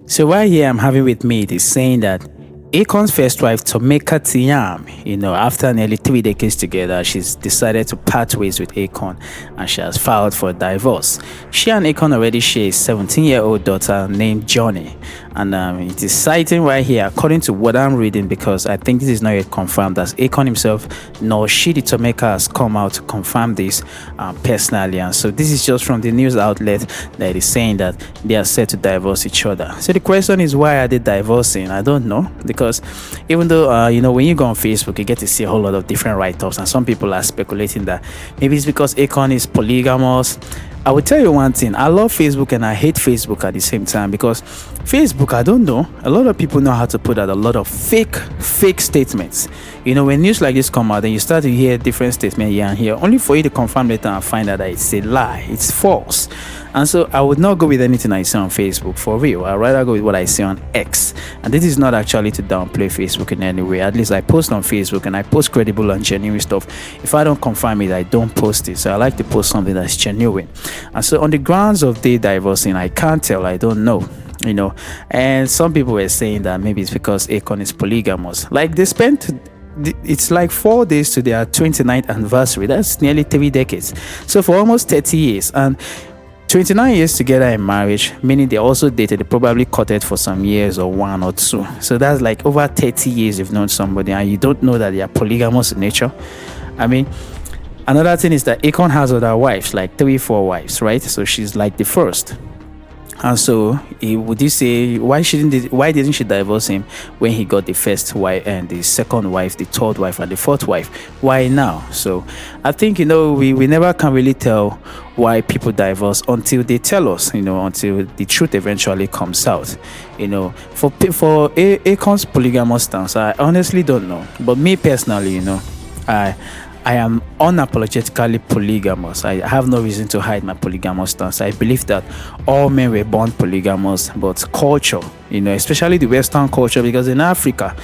So right here I'm having with me it is saying that Akon's first wife Tomeka Thiam, after nearly 3 decades together, she's decided to part ways with Akon and she has filed for divorce. She and Akon already share a 17-year-old daughter named Johnny. And it is citing right here, according to what I'm reading, because I think this is not yet confirmed, as Akon himself nor Shidi Tomeka has come out to confirm this personally. And so this is just from the news outlet that is saying that they are set to divorce each other. So the question is, why are they divorcing? I don't know, because even though when you go on Facebook, you get to see a whole lot of different write-ups, and some people are speculating that maybe it's because Akon is polygamous. I will tell you one thing. I love Facebook and I hate Facebook at the same time, because Facebook, I don't know, a lot of people know how to put out a lot of fake statements. When news like this come out, then you start to hear different statements here and here, only for you to confirm later and find out that it's a lie, it's false. And so I would not go with anything I see on Facebook, for real. I'd rather go with what I see on X. And this is not actually to downplay Facebook in any way. At least I post on Facebook and I post credible and genuine stuff. If I don't confirm it, I don't post it. So I like to post something that's genuine. And so on the grounds of they divorcing, I can't tell, I don't know. And some people were saying that maybe it's because Akon is polygamous. Like, they spent, it's like 4 days to their 29th anniversary. That's nearly 3 decades. So for almost 30 years. And 29 years together in marriage, meaning they also dated, they probably courted for some years or 1 or 2. So that's like over 30 years you've known somebody and you don't know that they are polygamous in nature. I mean, another thing is that Akon has other wives, like 3-4 wives, right? So she's like the first. And so, would you say, why didn't she divorce him when he got the first wife and the second wife, the third wife and the fourth wife? Why now? So I think, we never can really tell why people divorce until they tell us, until the truth eventually comes out. For Akon's polygamous stance, I honestly don't know. But me personally, I am unapologetically polygamous. I have no reason to hide my polygamous stance. I believe that all men were born polygamous, but culture, especially the Western culture, because in Africa,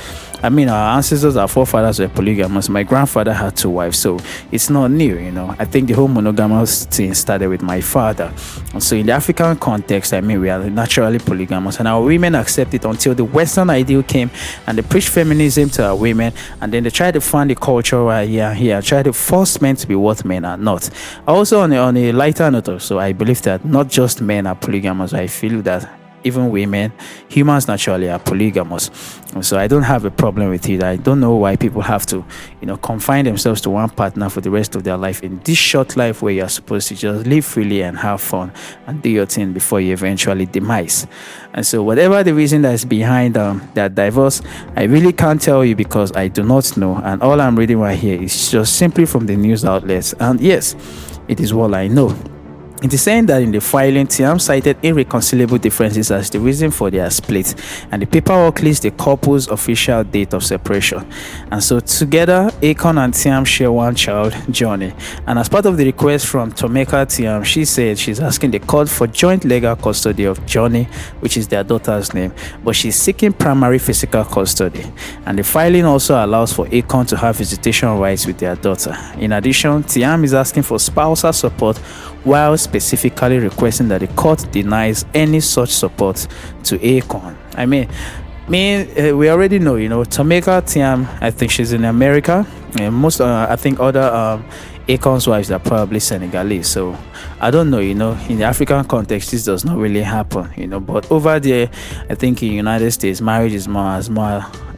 our ancestors, our forefathers were polygamous. My grandfather had 2 wives, so it's not new, I think the whole monogamous thing started with my father. And so in the African context, we are naturally polygamous, and our women accept it until the Western ideal came and they preached feminism to our women, and then they tried to find the culture right here, try to force men to be what men are not. Also, on a lighter note also, I believe that not just men are polygamous. I feel that even women, humans naturally are polygamous. So I don't have a problem with it. I don't know why people have to, confine themselves to one partner for the rest of their life in this short life where you're supposed to just live freely and have fun and do your thing before you eventually demise. And so whatever the reason that's behind that divorce, I really can't tell you because I do not know. And all I'm reading right here is just simply from the news outlets. And yes, it is what I know. It is saying that in the filing, Thiam cited irreconcilable differences as the reason for their split, and the paperwork lists the couple's official date of separation. And so together, Akon and Thiam share one child, Johnny. And as part of the request from Tomeka Thiam, she said she's asking the court for joint legal custody of Johnny, which is their daughter's name, but she's seeking primary physical custody. And the filing also allows for Akon to have visitation rights with their daughter. In addition, Thiam is asking for spousal support while specifically requesting that the court denies any such support to Akon. We already know, Tomeka Thiam, I think she's in America, and most, I think other Akon's wives are probably Senegalese. So I don't know, in the African context, this does not really happen, but over there, I think in the United States, marriage is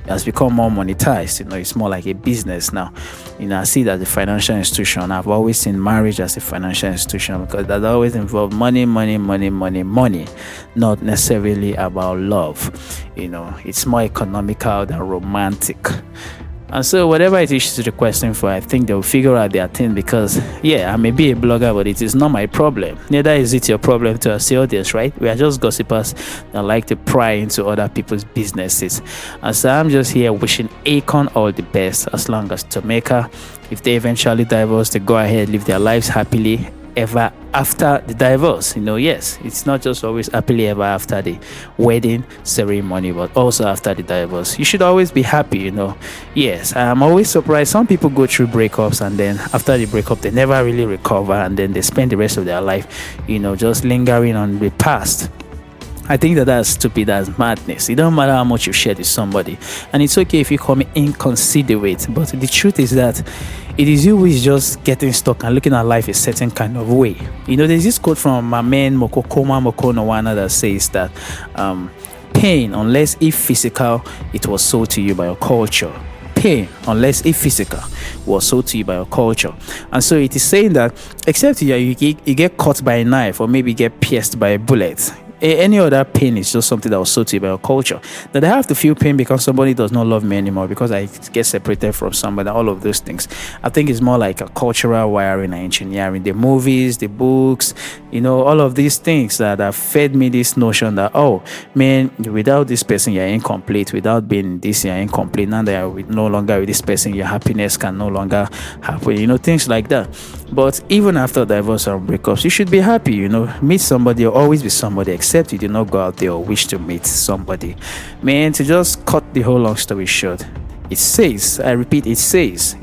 has become more monetized. It's more like a business now. I see that the financial institution, I've always seen marriage as a financial institution because that always involved money, not necessarily about love. It's more economical than romantic. And so whatever it is she's requesting for, I think they'll figure out their thing because, I may be a blogger, but it is not my problem. Neither is it your problem to us audience, right? We are just gossipers that like to pry into other people's businesses. And so I'm just here wishing Akon all the best as long as Tomeka, if they eventually divorce, they go ahead, live their lives happily ever after the divorce. Yes, it's not just always happily ever after the wedding ceremony, but also after the divorce. You should always be happy. Yes, I'm always surprised some people go through breakups and then after the breakup they never really recover and then they spend the rest of their life just lingering on the past. I think that that's stupid, that's madness. It don't matter how much you share with somebody. And it's okay if you call me inconsiderate. But the truth is that it is you who is just getting stuck and looking at life a certain kind of way. There's this quote from my man Mokokoma Mokonowana that says that pain, unless if physical, it was sold to you by your culture. Pain, unless if physical, was sold to you by your culture. And so it is saying that except you get caught by a knife or maybe get pierced by a bullet, any other pain is just something that was sold to you by your culture. That I have to feel pain because somebody does not love me anymore, because I get separated from somebody, all of those things. I think it's more like a cultural wiring and engineering. The movies, the books, all of these things that have fed me this notion that, oh man, without this person you're incomplete, without being this you're incomplete, now that you're no longer with this person, your happiness can no longer happen, things like that. But even after divorce and breakups, you should be happy, meet somebody or always be somebody, except you do not go out there or wish to meet somebody. Man, to just cut the whole long story short, it says, I repeat, it says,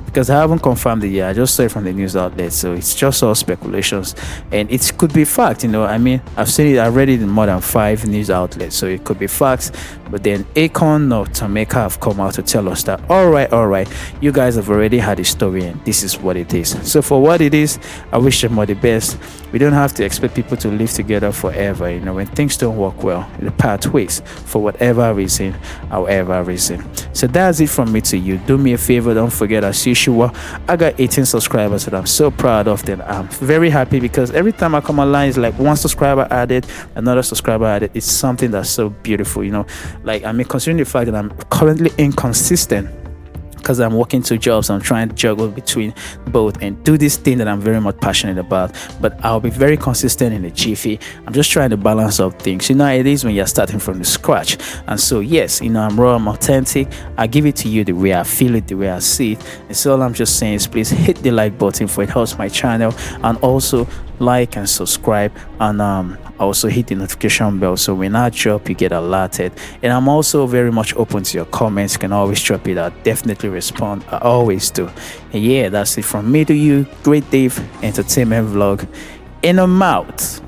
because I haven't confirmed it yet. I just saw it from the news outlet, so it's just all speculations, and it could be fact. I've seen it, I've read it in more than 5 news outlets, so it could be facts. But then Akon or Tomeka have come out to tell us that all right, you guys have already had a story, and this is what it is. So for what it is, I wish them all the best. We don't have to expect people to live together forever. When things don't work well, they part ways for whatever reason, however reason. So that's it from me to you. Do me a favor, don't forget, as usual, I got 18 subscribers that I'm so proud of them. I'm very happy because every time I come online, it's like one subscriber added, another subscriber added. It's something that's so beautiful, considering the fact that I'm currently inconsistent because I'm working 2 jobs, I'm trying to juggle between both and do this thing that I'm very much passionate about. But I'll be very consistent in the jiffy. I'm just trying to balance out things. It is when you're starting from the scratch. And so, yes, I'm raw, I'm authentic. I give it to you the way I feel it, the way I see it. And so all I'm just saying is please hit the like button, for it helps my channel, and also like and subscribe, and also hit the notification bell so when I drop you get alerted. And I'm also very much open to your comments. You can always drop it, I'll definitely respond. I always do. And yeah, that's it from me to you. Great Dave Entertainment Vlog, and I'm out.